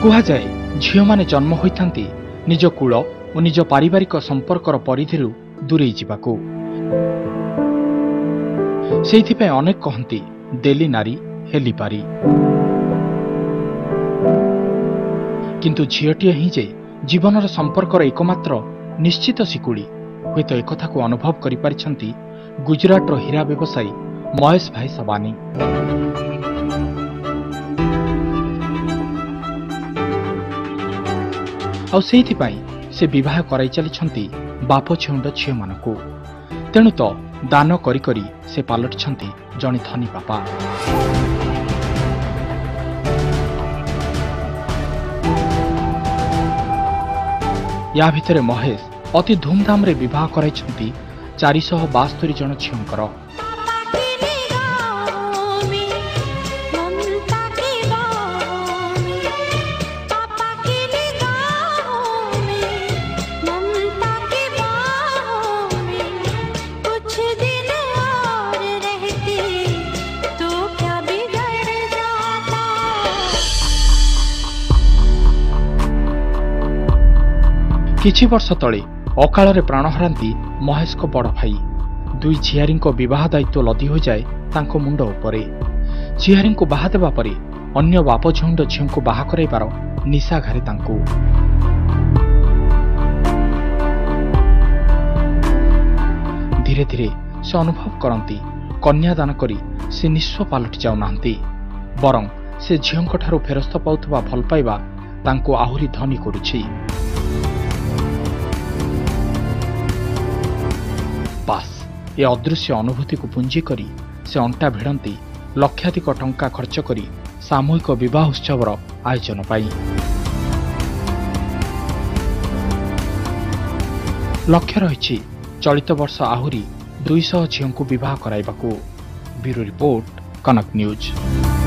କୁହାଯାଏ ଝିଅ ମାନେ ଜନ୍ମ ହୋଇଥାନ୍ତି ନିଜ କୂଳ ଓ ନିଜ ପାରିବାରିକ ସମ୍ପର୍କର ପରିଧିରୁ ଦୂରେଇ ଯିବାକୁ। ସେଇଥିପାଇଁ ଅନେକ କହନ୍ତି ଦେଲି ନାରୀ ହେଲି ପାରି। କିନ୍ତୁ ଝିଅଟିଏ ହିଁ ଯେ ଜୀବନର ସମ୍ପର୍କର ଏକମାତ୍ର ନିଶ୍ଚିତ ଶିକୁଳି, ହୁଏତ ଏକଥାକୁ ଅନୁଭବ କରିପାରିଛନ୍ତି ଗୁଜରାଟର ହୀରା ବ୍ୟବସାୟୀ ମହେଶ ଭାଇ ସବାନୀ। ଆଉ ସେଇଥିପାଇଁ ସେ ବିବାହ କରାଇ ଚାଲିଛନ୍ତି ବାପ ଛେଉଣ୍ଡ ଝିଅମାନଙ୍କୁ। ତେଣୁ ତ ଦାନ କରି କରି ସେ ପାଲଟିଛନ୍ତି ଜଣେ ଧନୀ ବାପା। ୟା ଭିତରେ ମହେଶ ଅତି ଧୁମଧାମରେ ବିବାହ କରାଇଛନ୍ତି 472 ଜଣ ଝିଅଙ୍କର। କିଛି ବର୍ଷ ତଳେ ଅକାଳରେ ପ୍ରାଣ ହରାନ୍ତି ମହେଶଙ୍କ ବଡ଼ ଭାଇ। ଦୁଇ ଝିଆରୀଙ୍କ ବିବାହ ଦାୟିତ୍ୱ ଲଦି ହୋଇଯାଏ ତାଙ୍କ ମୁଣ୍ଡ ଉପରେ। ଝିଆରୀଙ୍କୁ ବାହା ଦେବା ପରେ ଅନ୍ୟ ବାପ ଝିଉଣ୍ଡ ଝିଅଙ୍କୁ ବାହା କରାଇବାର ନିଶା ଘାରେ ତାଙ୍କୁ। ଧୀରେ ଧୀରେ ସେ ଅନୁଭବ କରନ୍ତି କନ୍ୟାଦାନ କରି ସେ ନିଃସ୍ୱ ପାଲଟି ଯାଉନାହାନ୍ତି, ବରଂ ସେ ଝିଅଙ୍କଠାରୁ ଫେରସ୍ତ ପାଉଥିବା ଭଲ ପାଇବା ତାଙ୍କୁ ଆହୁରି ଧନୀ କରୁଛି। ବାସ୍ ଏ ଅଦୃଶ୍ୟ ଅନୁଭୂତିକୁ ପୁଞ୍ଜି କରି ସେ ଅଣ୍ଟା ଭିଡ଼ନ୍ତି ଲକ୍ଷାଧିକ ଟଙ୍କା ଖର୍ଚ୍ଚ କରି ସାମୂହିକ ବିବାହ ଉତ୍ସବର ଆୟୋଜନ ପାଇଁ। ଲକ୍ଷ୍ୟ ରହିଛି ଚଳିତ ବର୍ଷ ଆହୁରି 200 ଝିଅଙ୍କୁ ବିବାହ କରାଇବାକୁ। Bureau report, Kanak news.